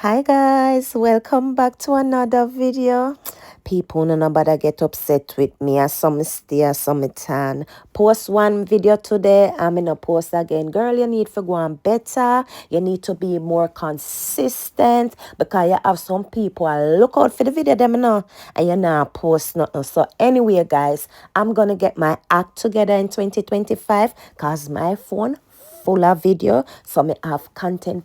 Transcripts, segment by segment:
Hi guys, welcome back to another video. People no nobody get upset with me as some stay as some tan. Post one video today, I'm in a post again. Girl, you need to go on better. You need to be more consistent because you have some people I look out for the video them now and you not post nothing. So anyway guys, I'm gonna get my act together in 2025 because my phone full of video, so me have content.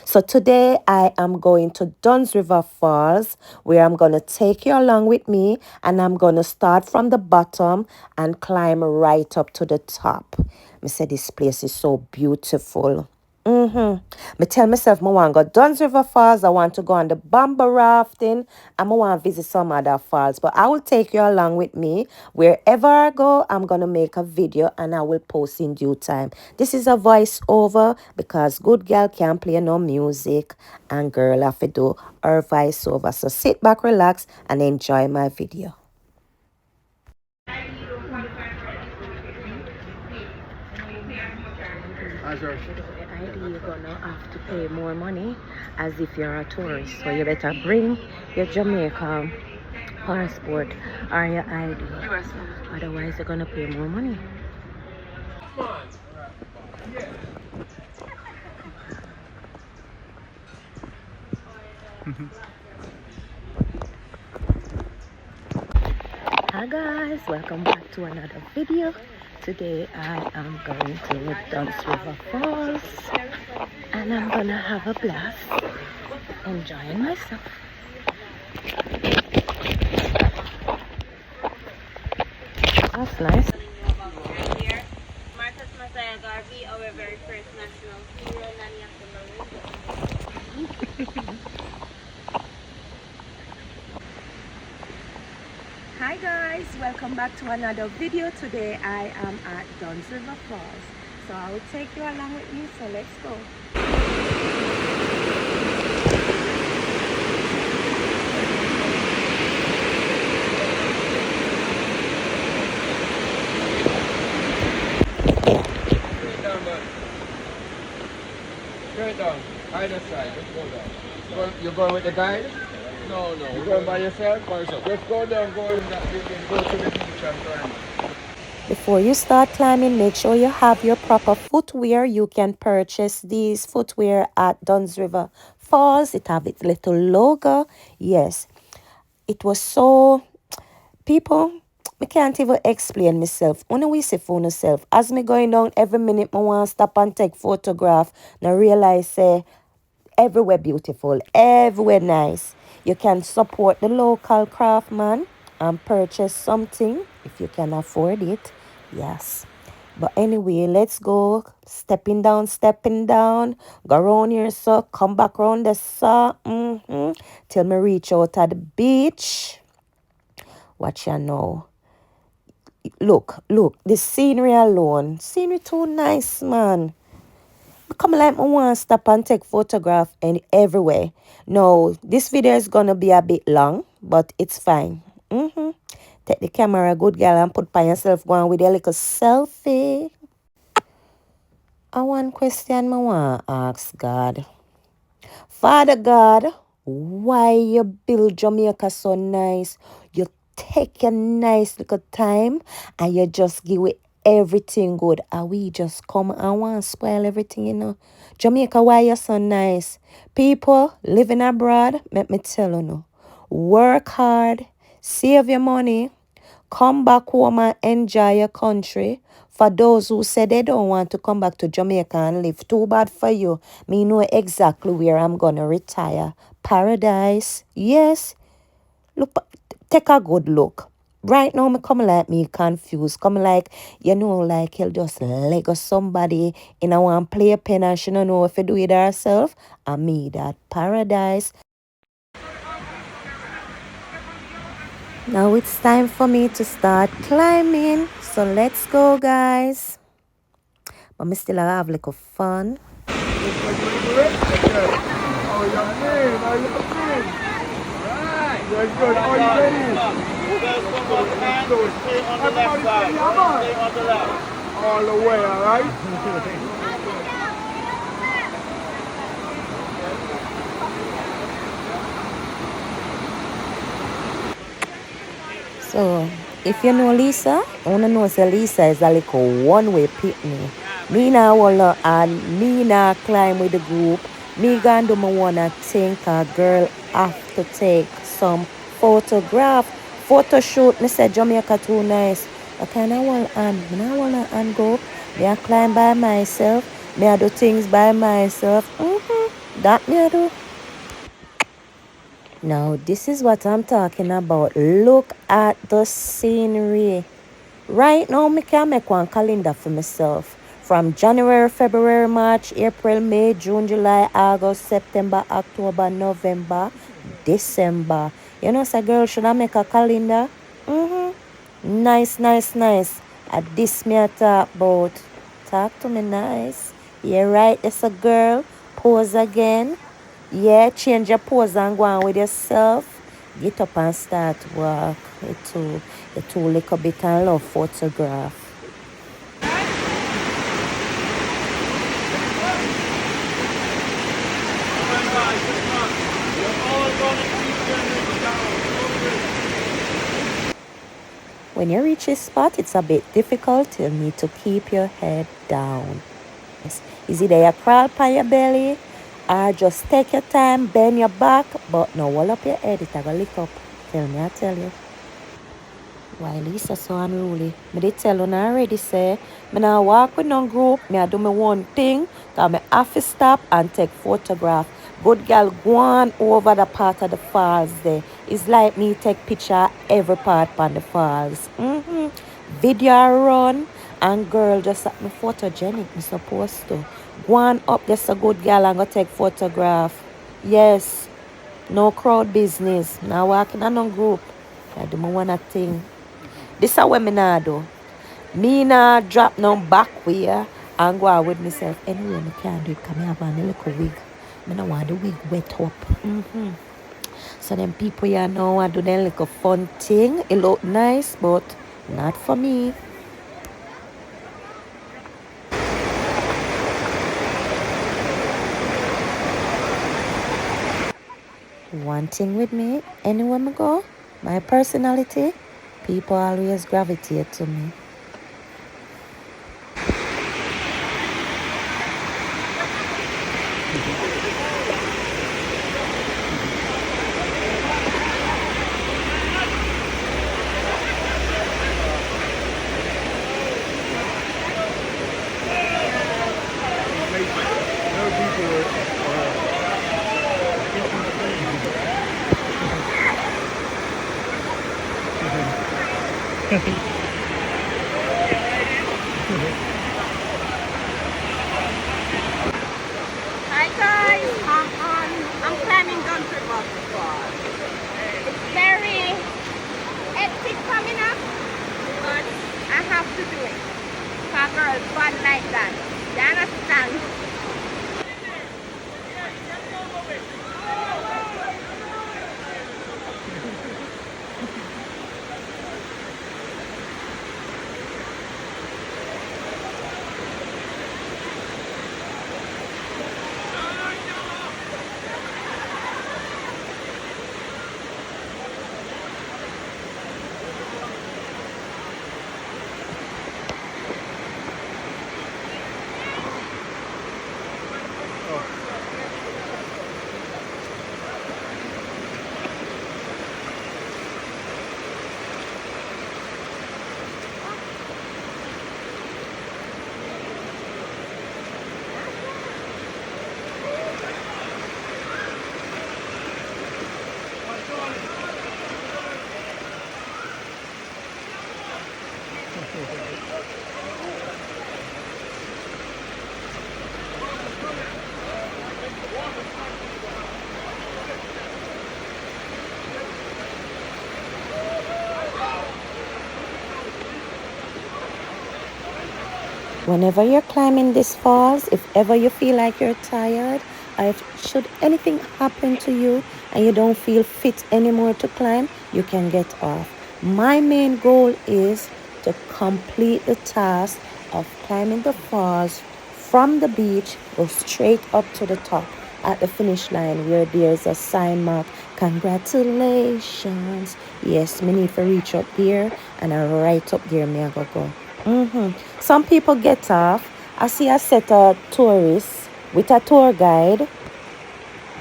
So today I am going to Dunn's River Falls, where I'm gonna take you along with me, and I'm gonna start from the bottom and climb right up to the top. Me say this place is so beautiful. Me tell myself I want to go Dunn's River Falls, I want to go on the bamboo rafting, and I want to visit some other falls. But I will take you along with me. Wherever I go, I'm going to make a video and I will post in due time. This is a voiceover because good girl can't play no music and girl have to do her voiceover. So sit back, relax, and enjoy my video. You're gonna have to pay more money as if you're a tourist, so you better bring your Jamaica passport or your ID, otherwise you're gonna pay more money. Hi guys, welcome back to another video. Today I am going to Dunn's River Falls and I'm gonna have a blast enjoying myself. That's nice. Our very first national hero, Hi guys, welcome back to another video. Today I am at Dunn's River Falls, so I will take you along with me, so let's go. Straight down, either side, just go down. You're going with the guide? No. You're going by yourself? By yourself. Just go down, go in that building, go to the beach and climb. Before you start climbing, make sure you have your proper footwear. You can purchase these footwear at Dunn's River Falls. It have its little logo. Yes, it was so... People, I can't even explain myself. Only we see for myself. As me going down every minute, I want to stop and take photograph. Now realize say everywhere beautiful, everywhere nice. You can support the local craftsman and purchase something if you can afford it. Yes. But anyway, let's go. Stepping down. Go around here, so come back around the saw. Till me reach out at the beach. Watch ya now. Look, the scenery alone. Scenery too nice, man. Come like I want to stop and take photograph and everywhere. No, this video is gonna be a bit long, but it's fine. Take the camera, good girl, and put by yourself going with a little selfie. I one question I want to ask God. Father God, why you build Jamaica so nice? You take a nice little time and you just give it everything good. And we just come and want to spoil everything, you know. Jamaica, why you so nice? People living abroad, let me tell you no. Work hard, save your money, come back home and enjoy your country. For those who say they don't want to come back to Jamaica and live, too bad for you. Me know exactly where I'm going to retire. Paradise. Yes. Look, take a good look. Right now, me come like me confused. Come like, you know, like he'll just Lego somebody in a one playpen and she don't know if he do it herself. And me that paradise. Now it's time for me to start climbing. So let's go, guys. But me still have like a fun. How you feeling? Right. Good. How you ready? Stay on the left side. Stay on the left. All the way, all right? So, if you know Lisa, I wanna know say Lisa is a little one-way pitney. Me now wanna and me now climb with the group. Me gonna do my wanna think a girl have to take some photograph, photo shoot. Me say Jamaica too nice. I kinda me not wanna and go. Me I climb by myself. Me I do things by myself. That me I do. Now, this is what I'm talking about. Look at the scenery. Right now, I can make one calendar for myself. From January, February, March, April, May, June, July, August, September, October, November, December. You know, say, girl, should I make a calendar? Nice, nice, nice. At this me I talk about. Talk to me nice. Yeah, right, it's a girl. Pose again. Yeah, change your pose and go on with yourself. Get up and start work. You too little bit and love photograph. When you reach this spot, it's a bit difficult. You need to keep your head down. Is either you crawl on your belly or just take your time, bend your back, but no, hold up your head. It's going to lift up. Tell me, I tell you. Why Lisa so unruly? Me did tell you already say, me now walk with no group, me I do me one thing, cause me have to stop and take photograph. Good girl go on over the part of the falls there. It's like me take picture every part on the falls. Video run and girl just at me photogenic, me supposed to. Go on up just a good girl and go take photograph. Yes, no crowd business. Now walking on no group. I do me one thing. This is what me nah do. Me nah drop no back way and go out with myself. Anyway, me can't do it because I have a little wig. Me no want the wig wet up. So them people here now I do them little fun thing. It look nice, but not for me. One thing with me, anywhere me go, my personality, people always gravitate to me. Hi guys, I'm climbing Dunn River. It's very hectic coming up, but I have to do it. For girls, fun like that. You understand? Whenever you're climbing these falls, if ever you feel like you're tired, or if should anything happen to you and you don't feel fit anymore to climb, you can get off. My main goal is to complete the task of climbing the falls from the beach, go straight up to the top. at the finish line where there's a sign mark, congratulations. Yes, me need to reach up there and I right up there me I go. Some people get off. I see a set of tourists with a tour guide.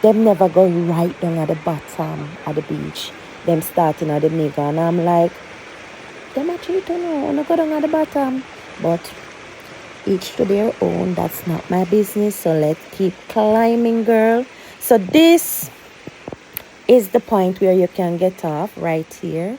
Them never go right down at the bottom of the beach. Them starting at the middle and I'm like, them actually don't know, no go down at the bottom. But each to their own, that's not my business. So let's keep climbing, girl. So this is the point where you can get off right here.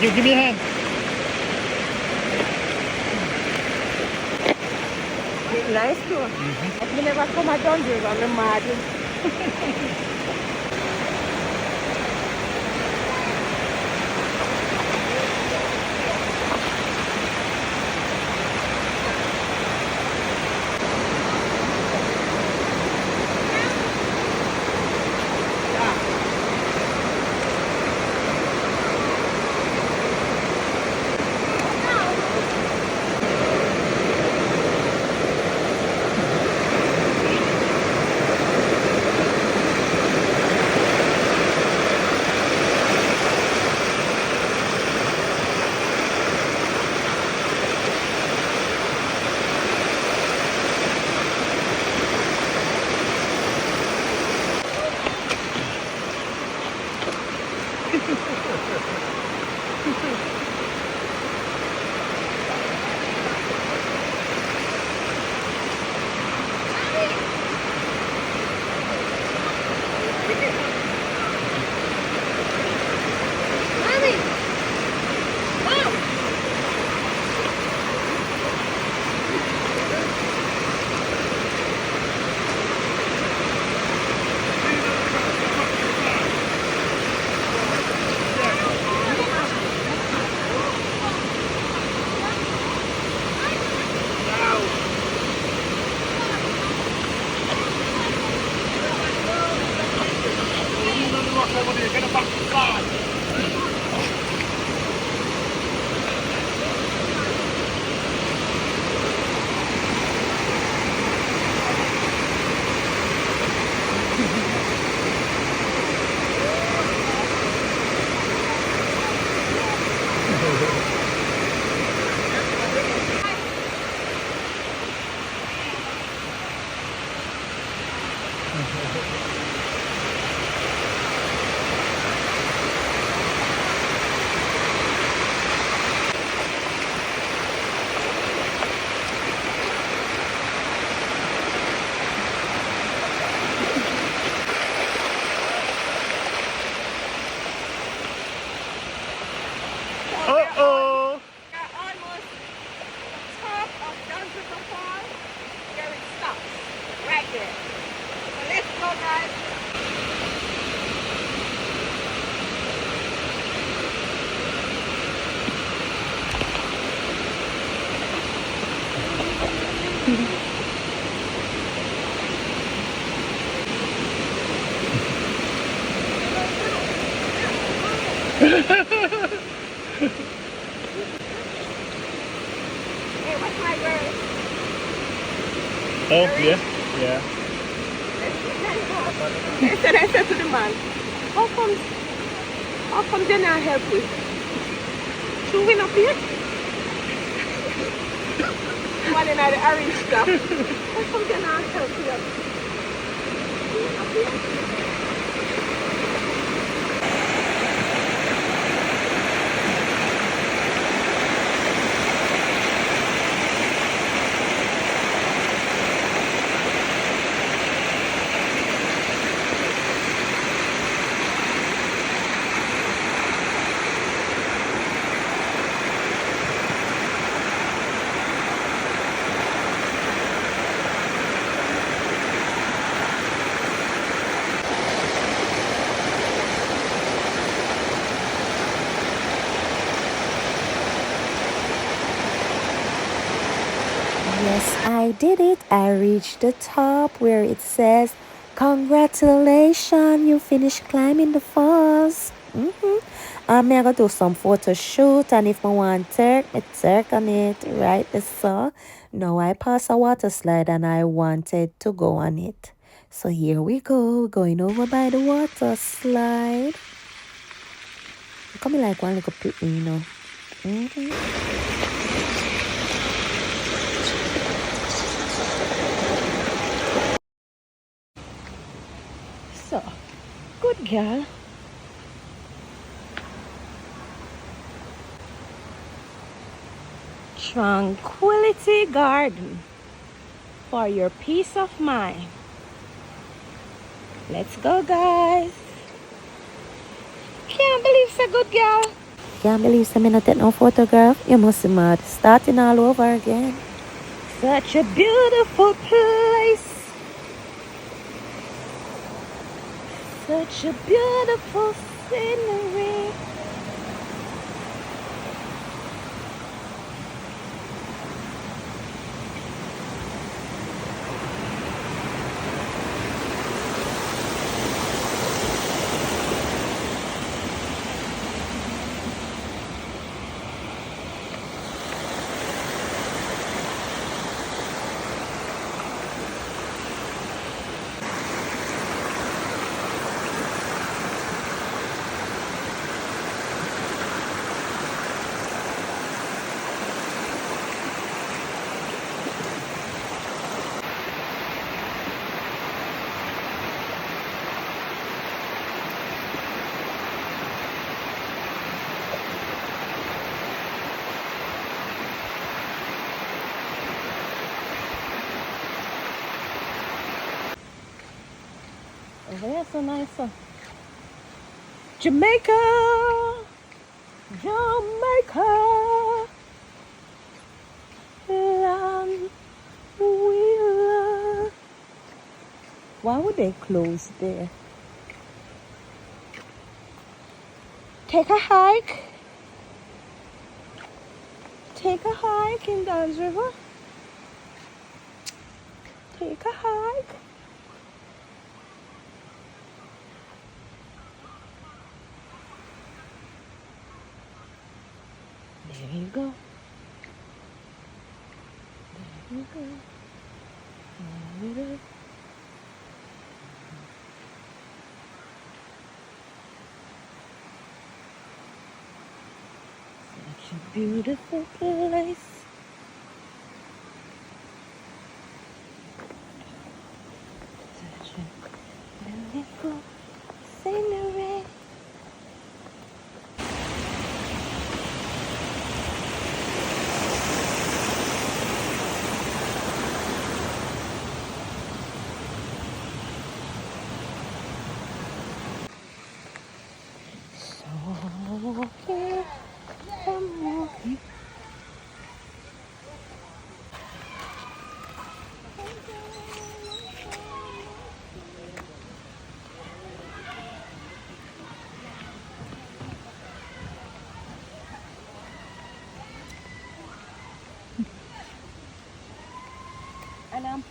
Give me a hand. Nice too. I never come at Dunn River, I'm mad. Okay. So let's go, guys. Hey, what's my girl? Oh, yeah. Yeah. I said to the man, how come they not help we? Chewing up here? One in the orange stuff. How come they not help you? Chewing up here? Yes, I did it. I reached the top where it says, congratulations, you finished climbing the falls. I'm gonna do some photo shoot, and if I want me take on it, right? So now I pass a water slide and I wanted to go on it. So here we go, going over by the water slide. Coming like one little pigeon, you know. So, good girl. Tranquility Garden for your peace of mind. Let's go, guys. Can't believe it's a good girl. Can't believe some not take no photograph. You must be mad. Starting all over again. Such a beautiful place. Such a beautiful scenery. Oh, that's so nice. Jamaica! Jamaica! Land we love. Why would they close there? Take a hike. Take a hike in Dunn's River. Take a hike. There you go. There you go. There you go. Such a beautiful place. Such a beautiful scenery. So here I'm walking.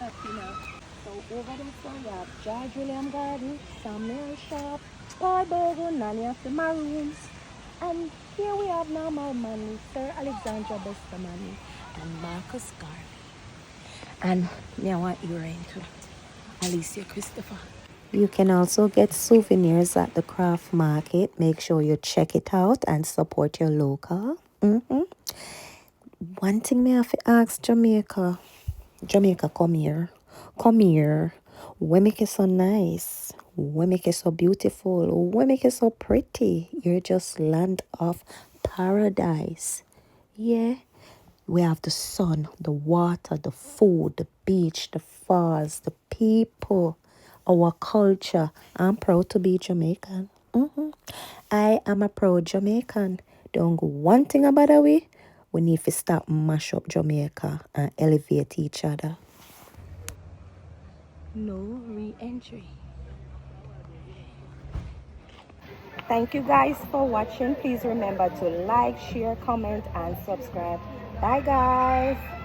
You know. So over there, so we have George William Garden, Samuel Shop, Paul Bogle, Nanny of the Maroons, and here we have Normal Manley, Sir Alexandra Bestamani, and Marcus Garvey. And me I want earring too. Alicia Christopher. You can also get souvenirs at the craft market. Make sure you check it out and support your local. One thing me have to ask Jamaica. Jamaica, come here. Come here. We make it so nice. We make it so beautiful. We make it so pretty. You're just land of paradise. Yeah. We have the sun, the water, the food, the beach, the falls, the people, our culture. I'm proud to be Jamaican. I am a proud Jamaican. Don't go one thing about the way. We need to stop mash up Jamaica and elevate each other. No re-entry. Thank you guys for watching. Please remember to like, share, comment, and subscribe. Bye guys.